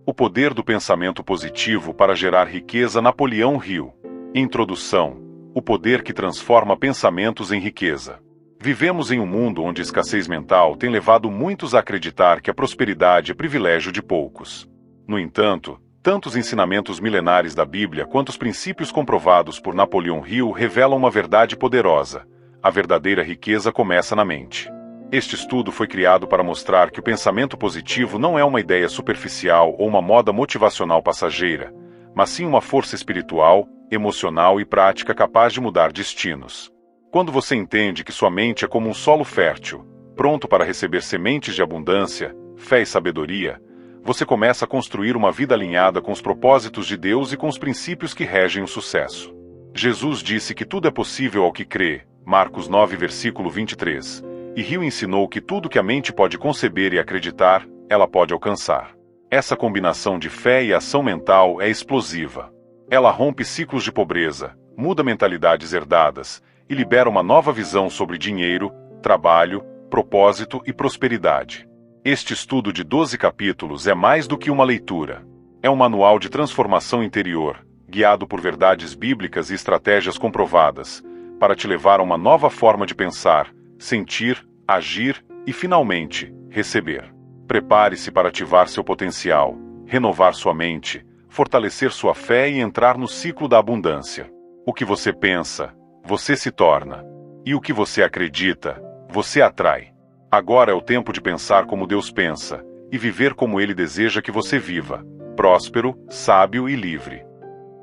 O poder do pensamento positivo para gerar riqueza. Napoleão Hill. Introdução. O poder que transforma pensamentos em riqueza. Vivemos em um mundo onde a escassez mental tem levado muitos a acreditar que a prosperidade é privilégio de poucos. No entanto, tanto os ensinamentos milenares da Bíblia quanto os princípios comprovados por Napoleão Hill revelam uma verdade poderosa. A verdadeira riqueza começa na mente. Este estudo foi criado para mostrar que o pensamento positivo não é uma ideia superficial ou uma moda motivacional passageira, mas sim uma força espiritual, emocional e prática capaz de mudar destinos. Quando você entende que sua mente é como um solo fértil, pronto para receber sementes de abundância, fé e sabedoria, você começa a construir uma vida alinhada com os propósitos de Deus e com os princípios que regem o sucesso. Jesus disse que tudo é possível ao que crê, Marcos 9, versículo 23, e Hill ensinou que tudo que a mente pode conceber e acreditar, ela pode alcançar. Essa combinação de fé e ação mental é explosiva. Ela rompe ciclos de pobreza, muda mentalidades herdadas e libera uma nova visão sobre dinheiro, trabalho, propósito e prosperidade. Este estudo de 12 capítulos é mais do que uma leitura. É um manual de transformação interior, guiado por verdades bíblicas e estratégias comprovadas, para te levar a uma nova forma de pensar, sentir, agir e, finalmente, receber. Prepare-se para ativar seu potencial, renovar sua mente, fortalecer sua fé e entrar no ciclo da abundância. O que você pensa, você se torna. E o que você acredita, você atrai. Agora é o tempo de pensar como Deus pensa e viver como Ele deseja que você viva, próspero, sábio e livre.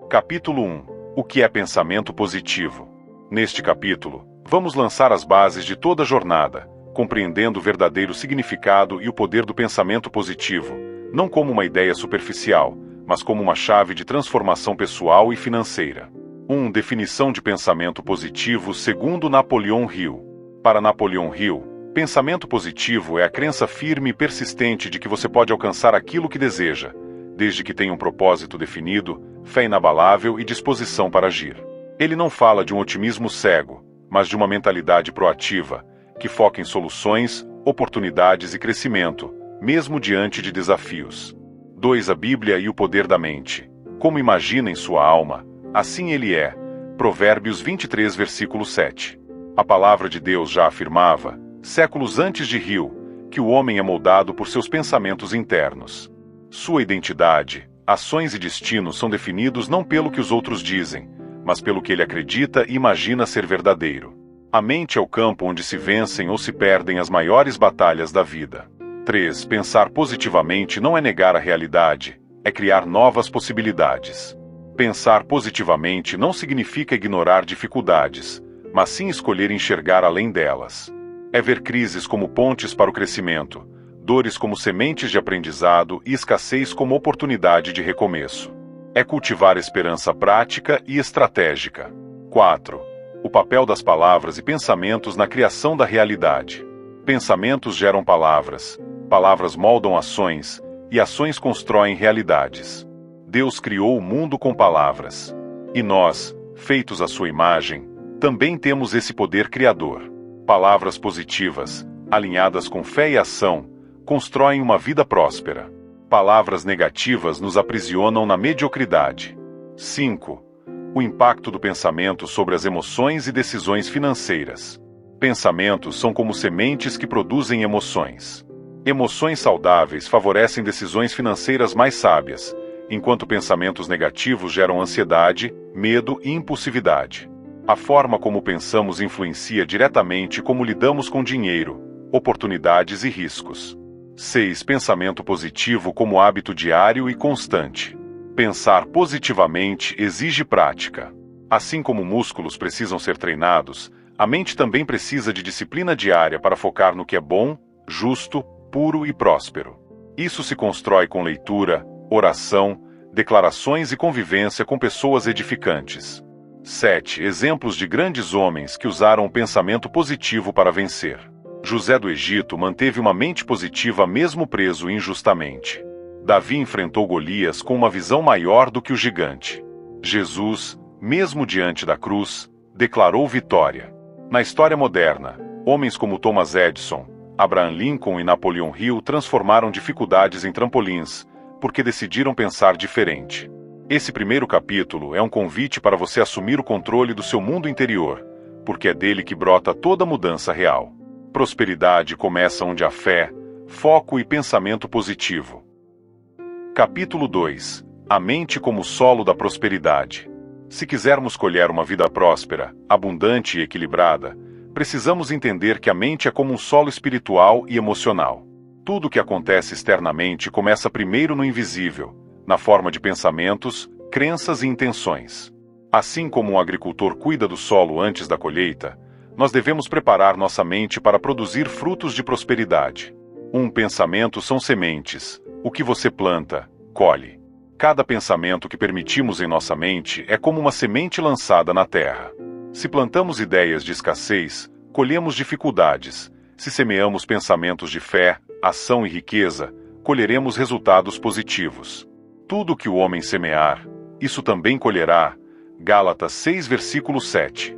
Capítulo 1. O que é pensamento positivo? Neste capítulo, vamos lançar as bases de toda a jornada, compreendendo o verdadeiro significado e o poder do pensamento positivo, não como uma ideia superficial, mas como uma chave de transformação pessoal e financeira. 1. Definição de pensamento positivo segundo Napoleão Hill. Para Napoleão Hill, pensamento positivo é a crença firme e persistente de que você pode alcançar aquilo que deseja, desde que tenha um propósito definido, fé inabalável e disposição para agir. Ele não fala de um otimismo cego, mas de uma mentalidade proativa, que foca em soluções, oportunidades e crescimento, mesmo diante de desafios. 2. A Bíblia e o poder da mente. Como imagina em sua alma, assim ele é. Provérbios 23, versículo 7. A palavra de Deus já afirmava, séculos antes de Hill, que o homem é moldado por seus pensamentos internos. Sua identidade, ações e destinos são definidos não pelo que os outros dizem, mas pelo que ele acredita e imagina ser verdadeiro. A mente é o campo onde se vencem ou se perdem as maiores batalhas da vida. 3. Pensar positivamente não é negar a realidade, é criar novas possibilidades. Pensar positivamente não significa ignorar dificuldades, mas sim escolher enxergar além delas. É ver crises como pontes para o crescimento, dores como sementes de aprendizado e escassez como oportunidade de recomeço. É cultivar esperança prática e estratégica. 4. O papel das palavras e pensamentos na criação da realidade. Pensamentos geram palavras, palavras moldam ações, e ações constroem realidades. Deus criou o mundo com palavras. E nós, feitos à sua imagem, também temos esse poder criador. Palavras positivas, alinhadas com fé e ação, constroem uma vida próspera. Palavras negativas nos aprisionam na mediocridade. 5. O impacto do pensamento sobre as emoções e decisões financeiras. Pensamentos são como sementes que produzem emoções. Emoções saudáveis favorecem decisões financeiras mais sábias, enquanto pensamentos negativos geram ansiedade, medo e impulsividade. A forma como pensamos influencia diretamente como lidamos com dinheiro, oportunidades e riscos. 6. Pensamento positivo como hábito diário e constante. Pensar positivamente exige prática. Assim como músculos precisam ser treinados, a mente também precisa de disciplina diária para focar no que é bom, justo, puro e próspero. Isso se constrói com leitura, oração, declarações e convivência com pessoas edificantes. 7. Exemplos de grandes homens que usaram o pensamento positivo para vencer. José do Egito manteve uma mente positiva mesmo preso injustamente. Davi enfrentou Golias com uma visão maior do que o gigante. Jesus, mesmo diante da cruz, declarou vitória. Na história moderna, homens como Thomas Edison, Abraham Lincoln e Napoleão Hill transformaram dificuldades em trampolins, porque decidiram pensar diferente. Esse primeiro capítulo é um convite para você assumir o controle do seu mundo interior, porque é dele que brota toda mudança real. Prosperidade começa onde há fé, foco e pensamento positivo. Capítulo 2. A mente como solo da prosperidade. Se quisermos colher uma vida próspera, abundante e equilibrada, precisamos entender que a mente é como um solo espiritual e emocional. Tudo o que acontece externamente começa primeiro no invisível, na forma de pensamentos, crenças e intenções. Assim como um agricultor cuida do solo antes da colheita, nós devemos preparar nossa mente para produzir frutos de prosperidade. Um pensamento são sementes. O que você planta, colhe. Cada pensamento que permitimos em nossa mente é como uma semente lançada na terra. Se plantamos ideias de escassez, colhemos dificuldades. Se semeamos pensamentos de fé, ação e riqueza, colheremos resultados positivos. Tudo o que o homem semear, isso também colherá. Gálatas 6, versículo 7.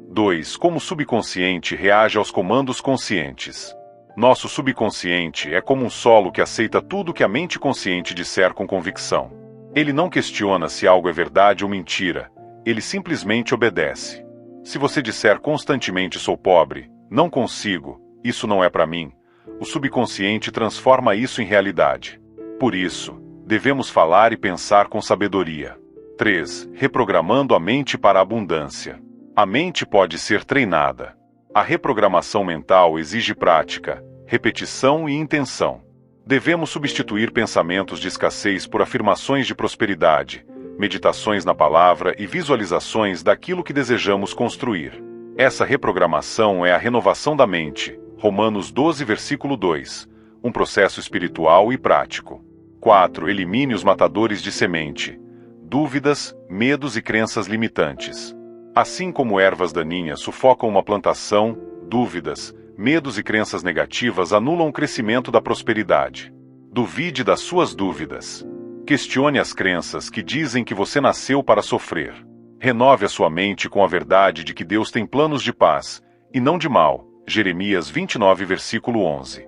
2. Como o subconsciente reage aos comandos conscientes. Nosso subconsciente é como um solo que aceita tudo que a mente consciente disser com convicção. Ele não questiona se algo é verdade ou mentira, ele simplesmente obedece. Se você disser constantemente sou pobre, não consigo, isso não é para mim, o subconsciente transforma isso em realidade. Por isso, devemos falar e pensar com sabedoria. 3. Reprogramando a mente para a abundância. A mente pode ser treinada. A reprogramação mental exige prática, repetição e intenção. Devemos substituir pensamentos de escassez por afirmações de prosperidade, meditações na palavra e visualizações daquilo que desejamos construir. Essa reprogramação é a renovação da mente, Romanos 12, versículo 2, um processo espiritual e prático. 4. Elimine os matadores de semente, dúvidas, medos e crenças limitantes. Assim como ervas daninhas sufocam uma plantação, dúvidas, medos e crenças negativas anulam o crescimento da prosperidade. Duvide das suas dúvidas. Questione as crenças que dizem que você nasceu para sofrer. Renove a sua mente com a verdade de que Deus tem planos de paz, e não de mal. Jeremias 29, versículo 11.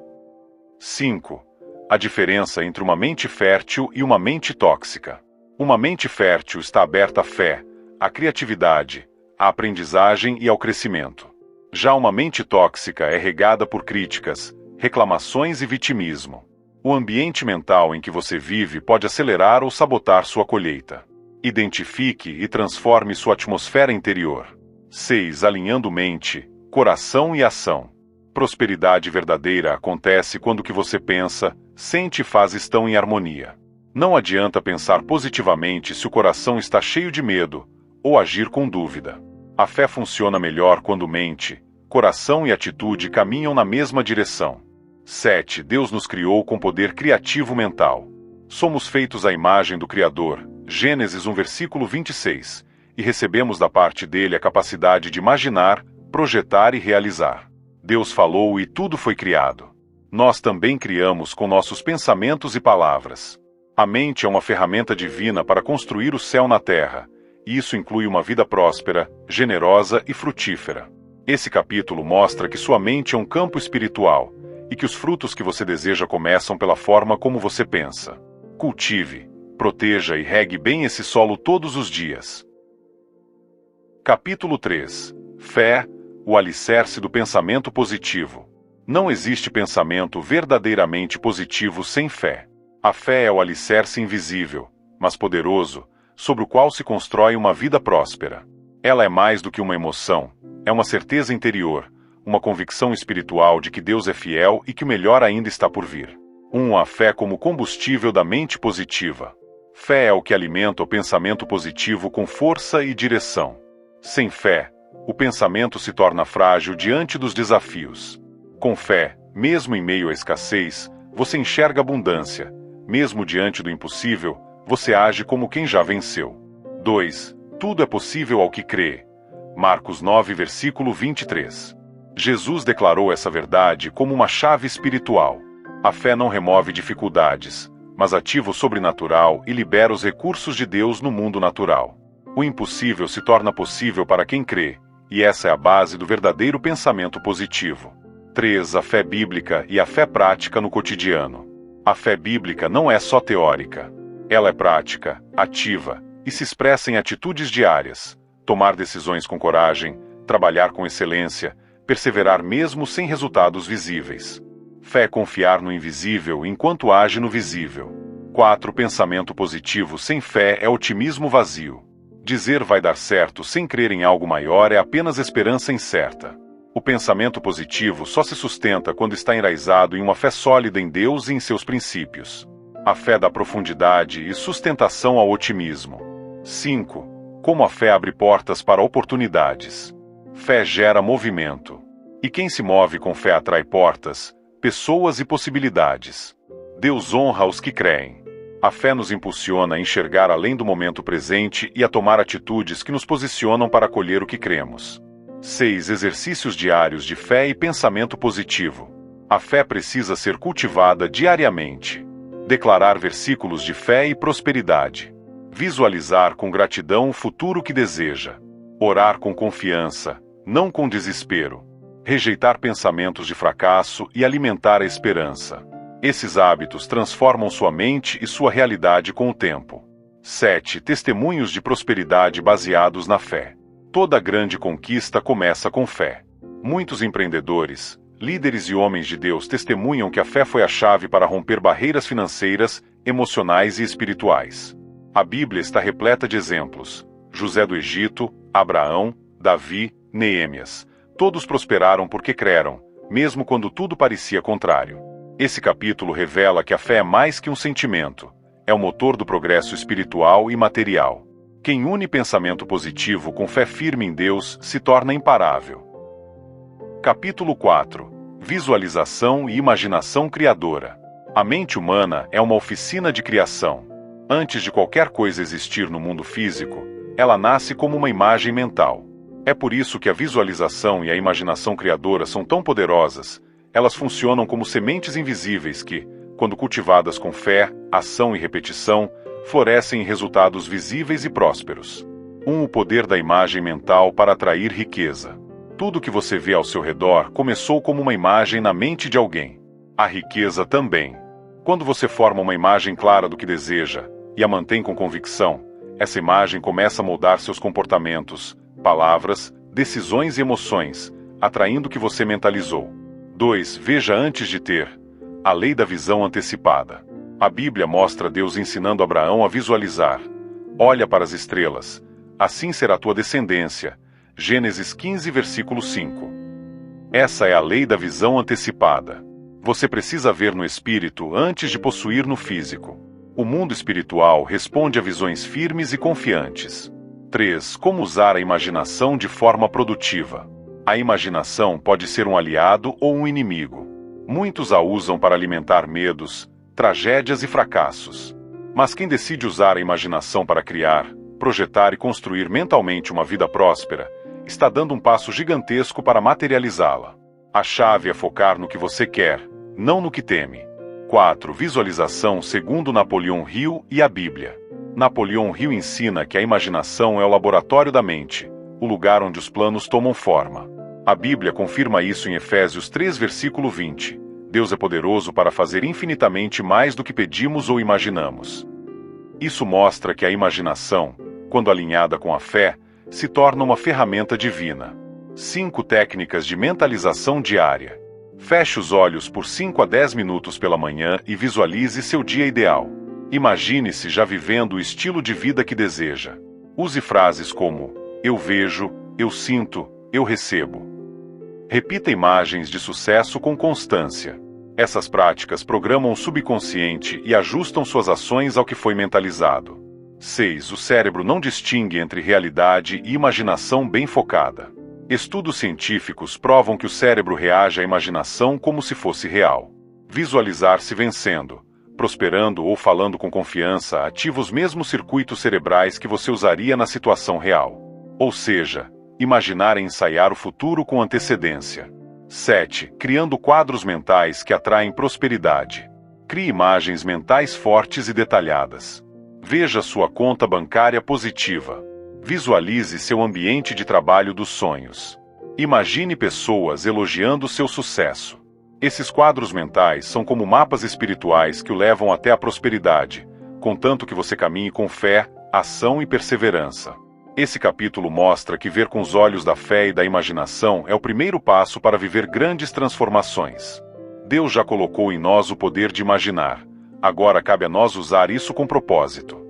5. A diferença entre uma mente fértil e uma mente tóxica. Uma mente fértil está aberta à fé, à criatividade, à aprendizagem e ao crescimento. Já uma mente tóxica é regada por críticas, reclamações e vitimismo. O ambiente mental em que você vive pode acelerar ou sabotar sua colheita. Identifique e transforme sua atmosfera interior. 6. Alinhando mente, coração e ação. Prosperidade verdadeira acontece quando o que você pensa, sente e faz estão em harmonia. Não adianta pensar positivamente se o coração está cheio de medo, ou agir com dúvida. A fé funciona melhor quando mente, coração e atitude caminham na mesma direção. 7. Deus nos criou com poder criativo mental. Somos feitos à imagem do Criador, Gênesis 1, versículo 26, e recebemos da parte dele a capacidade de imaginar, projetar e realizar. Deus falou e tudo foi criado. Nós também criamos com nossos pensamentos e palavras. A mente é uma ferramenta divina para construir o céu na terra, e isso inclui uma vida próspera, generosa e frutífera. Esse capítulo mostra que sua mente é um campo espiritual, e que os frutos que você deseja começam pela forma como você pensa. Cultive, proteja e regue bem esse solo todos os dias. Capítulo 3. Fé, o alicerce do pensamento positivo. Não existe pensamento verdadeiramente positivo sem fé. A fé é o alicerce invisível, mas poderoso, sobre o qual se constrói uma vida próspera. Ela é mais do que uma emoção, é uma certeza interior, uma convicção espiritual de que Deus é fiel e que o melhor ainda está por vir. A fé como combustível da mente positiva. Fé é o que alimenta o pensamento positivo com força e direção. Sem fé, o pensamento se torna frágil diante dos desafios. Com fé, mesmo em meio à escassez, você enxerga abundância. Mesmo diante do impossível, você age como quem já venceu. 2. Tudo é possível ao que crê. Marcos 9, versículo 23. Jesus declarou essa verdade como uma chave espiritual. A fé não remove dificuldades, mas ativa o sobrenatural e libera os recursos de Deus no mundo natural. O impossível se torna possível para quem crê, e essa é a base do verdadeiro pensamento positivo. 3. A fé bíblica e a fé prática no cotidiano. A fé bíblica não é só teórica. Ela é prática, ativa, e se expressa em atitudes diárias: tomar decisões com coragem, trabalhar com excelência, perseverar mesmo sem resultados visíveis. Fé é confiar no invisível enquanto age no visível. 4. Pensamento positivo sem fé é otimismo vazio. Dizer vai dar certo sem crer em algo maior é apenas esperança incerta. O pensamento positivo só se sustenta quando está enraizado em uma fé sólida em Deus e em seus princípios. A fé dá profundidade e sustentação ao otimismo. 5. Como a fé abre portas para oportunidades. Fé gera movimento. E quem se move com fé atrai portas, pessoas e possibilidades. Deus honra os que creem. A fé nos impulsiona a enxergar além do momento presente e a tomar atitudes que nos posicionam para colher o que cremos. 6. Exercícios diários de fé e pensamento positivo. A fé precisa ser cultivada diariamente. Declarar versículos de fé e prosperidade. Visualizar com gratidão o futuro que deseja. Orar com confiança, não com desespero. Rejeitar pensamentos de fracasso e alimentar a esperança. Esses hábitos transformam sua mente e sua realidade com o tempo. 7. Testemunhos de prosperidade baseados na fé. Toda grande conquista começa com fé. Muitos empreendedores, líderes e homens de Deus testemunham que a fé foi a chave para romper barreiras financeiras, emocionais e espirituais. A Bíblia está repleta de exemplos. José do Egito, Abraão, Davi, Neemias. Todos prosperaram porque creram, mesmo quando tudo parecia contrário. Esse capítulo revela que a fé é mais que um sentimento. É o motor do progresso espiritual e material. Quem une pensamento positivo com fé firme em Deus se torna imparável. Capítulo 4. Visualização e imaginação criadora. A mente humana é uma oficina de criação. Antes de qualquer coisa existir no mundo físico, ela nasce como uma imagem mental. É por isso que a visualização e a imaginação criadora são tão poderosas. Elas funcionam como sementes invisíveis que, quando cultivadas com fé, ação e repetição, florescem em resultados visíveis e prósperos. 1. O poder da imagem mental para atrair riqueza. Tudo que você vê ao seu redor começou como uma imagem na mente de alguém. A riqueza também. Quando você forma uma imagem clara do que deseja e a mantém com convicção, essa imagem começa a moldar seus comportamentos, palavras, decisões e emoções, atraindo o que você mentalizou. 2. Veja antes de ter. A lei da visão antecipada. A Bíblia mostra Deus ensinando Abraão a visualizar. Olha para as estrelas. Assim será tua descendência. Gênesis 15, versículo 5. Essa é a lei da visão antecipada. Você precisa ver no espírito antes de possuir no físico. O mundo espiritual responde a visões firmes e confiantes. 3. Como usar a imaginação de forma produtiva. A imaginação pode ser um aliado ou um inimigo. Muitos a usam para alimentar medos, tragédias e fracassos. Mas quem decide usar a imaginação para criar, projetar e construir mentalmente uma vida próspera, está dando um passo gigantesco para materializá-la. A chave é focar no que você quer, não no que teme. 4. Visualização segundo Napoleão Hill e a Bíblia. Napoleão Hill ensina que a imaginação é o laboratório da mente, o lugar onde os planos tomam forma. A Bíblia confirma isso em Efésios 3, versículo 20. Deus é poderoso para fazer infinitamente mais do que pedimos ou imaginamos. Isso mostra que a imaginação, quando alinhada com a fé, se torna uma ferramenta divina. 5 técnicas de mentalização diária. Feche os olhos por 5 a 10 minutos pela manhã e visualize seu dia ideal. Imagine-se já vivendo o estilo de vida que deseja. Use frases como: eu vejo, eu sinto, eu recebo. Repita imagens de sucesso com constância. Essas práticas programam o subconsciente e ajustam suas ações ao que foi mentalizado. 6. O cérebro não distingue entre realidade e imaginação bem focada. Estudos científicos provam que o cérebro reage à imaginação como se fosse real. Visualizar-se vencendo, prosperando ou falando com confiança ativa os mesmos circuitos cerebrais que você usaria na situação real. Ou seja, imaginar e ensaiar o futuro com antecedência. 7. Criando quadros mentais que atraem prosperidade. Crie imagens mentais fortes e detalhadas. Veja sua conta bancária positiva. Visualize seu ambiente de trabalho dos sonhos. Imagine pessoas elogiando seu sucesso. Esses quadros mentais são como mapas espirituais que o levam até a prosperidade, contanto que você caminhe com fé, ação e perseverança. Esse capítulo mostra que ver com os olhos da fé e da imaginação é o primeiro passo para viver grandes transformações. Deus já colocou em nós o poder de imaginar. Agora cabe a nós usar isso com propósito.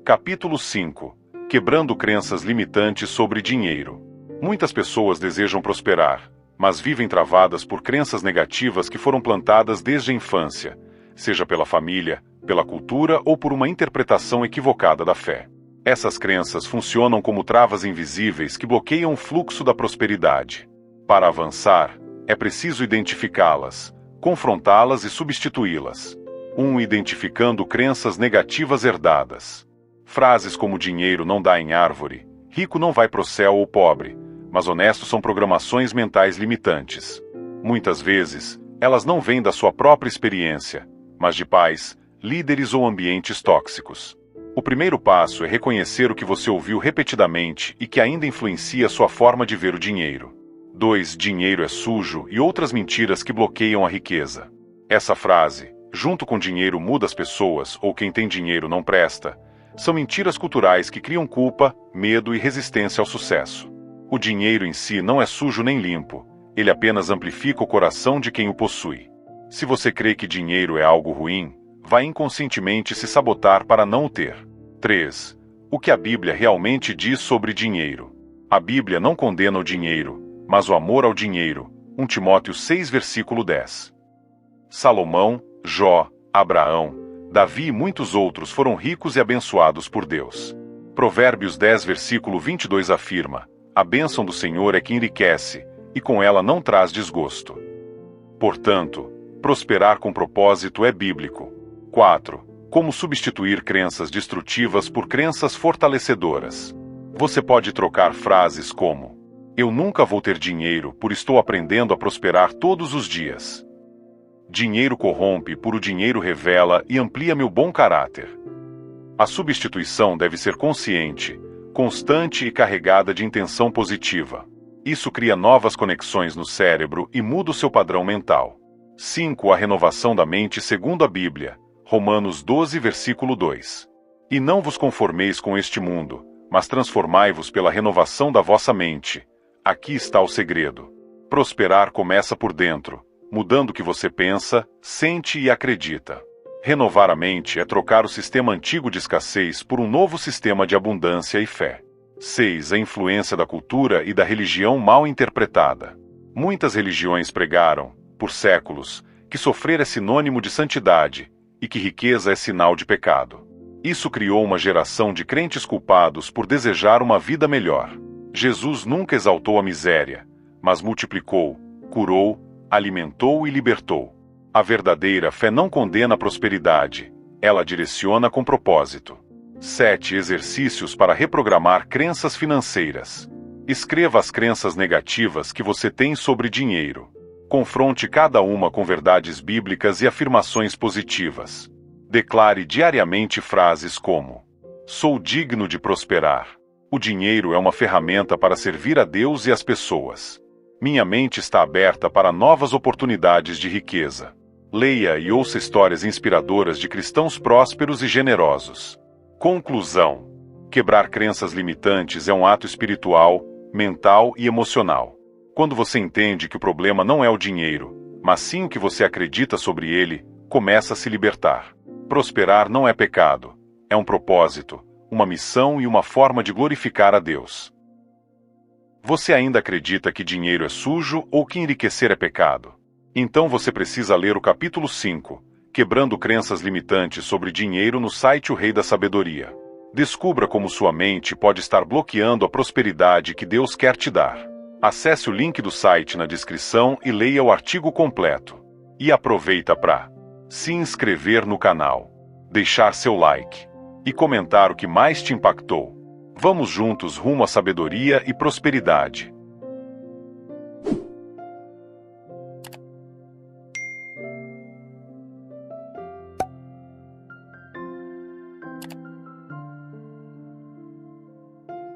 Capítulo 5. Quebrando crenças limitantes sobre dinheiro. Muitas pessoas desejam prosperar, mas vivem travadas por crenças negativas que foram plantadas desde a infância, seja pela família, pela cultura ou por uma interpretação equivocada da fé. Essas crenças funcionam como travas invisíveis que bloqueiam o fluxo da prosperidade. Para avançar, é preciso identificá-las, confrontá-las e substituí-las. 1. Identificando crenças negativas herdadas. Frases como dinheiro não dá em árvore, rico não vai pro céu ou pobre, mas honesto são programações mentais limitantes. Muitas vezes, elas não vêm da sua própria experiência, mas de pais, líderes ou ambientes tóxicos. O primeiro passo é reconhecer o que você ouviu repetidamente e que ainda influencia sua forma de ver o dinheiro. 2. Dinheiro é sujo e outras mentiras que bloqueiam a riqueza. Essa frase, junto com dinheiro muda as pessoas ou quem tem dinheiro não presta, são mentiras culturais que criam culpa, medo e resistência ao sucesso. O dinheiro em si não é sujo nem limpo, ele apenas amplifica o coração de quem o possui. Se você crê que dinheiro é algo ruim, vai inconscientemente se sabotar para não o ter. 3. O que a Bíblia realmente diz sobre dinheiro. A Bíblia não condena o dinheiro, mas o amor ao dinheiro. 1 Timóteo 6, versículo 10. Salomão, Jó, Abraão, Davi e muitos outros foram ricos e abençoados por Deus. Provérbios 10, versículo 22 afirma: a bênção do Senhor é que enriquece, e com ela não traz desgosto. Portanto, prosperar com propósito é bíblico. 4. Como substituir crenças destrutivas por crenças fortalecedoras. Você pode trocar frases como: eu nunca vou ter dinheiro, por estou aprendendo a prosperar todos os dias. Dinheiro corrompe, por o dinheiro revela e amplia meu bom caráter. A substituição deve ser consciente, constante e carregada de intenção positiva. Isso cria novas conexões no cérebro e muda o seu padrão mental. 5. A renovação da mente segundo a Bíblia. Romanos 12, versículo 2. E não vos conformeis com este mundo, mas transformai-vos pela renovação da vossa mente. Aqui está o segredo. Prosperar começa por dentro, mudando o que você pensa, sente e acredita. Renovar a mente é trocar o sistema antigo de escassez por um novo sistema de abundância e fé. 6. A influência da cultura e da religião mal interpretada. Muitas religiões pregaram, por séculos, que sofrer é sinônimo de santidade e que riqueza é sinal de pecado. Isso criou uma geração de crentes culpados por desejar uma vida melhor. Jesus nunca exaltou a miséria, mas multiplicou, curou, alimentou e libertou. A verdadeira fé não condena a prosperidade, ela direciona com propósito. 7. Exercícios para reprogramar crenças financeiras. Escreva as crenças negativas que você tem sobre dinheiro. Confronte cada uma com verdades bíblicas e afirmações positivas. Declare diariamente frases como: sou digno de prosperar. O dinheiro é uma ferramenta para servir a Deus e as pessoas. Minha mente está aberta para novas oportunidades de riqueza. Leia e ouça histórias inspiradoras de cristãos prósperos e generosos. Conclusão: quebrar crenças limitantes é um ato espiritual, mental e emocional. Quando você entende que o problema não é o dinheiro, mas sim o que você acredita sobre ele, começa a se libertar. Prosperar não é pecado, é um propósito, uma missão e uma forma de glorificar a Deus. Você ainda acredita que dinheiro é sujo ou que enriquecer é pecado? Então você precisa ler o capítulo 5, Quebrando Crenças Limitantes sobre Dinheiro, no site O Rei da Sabedoria. Descubra como sua mente pode estar bloqueando a prosperidade que Deus quer te dar. Acesse o link do site na descrição e leia o artigo completo. E aproveita para se inscrever no canal, deixar seu like e comentar o que mais te impactou. Vamos juntos rumo à sabedoria e prosperidade.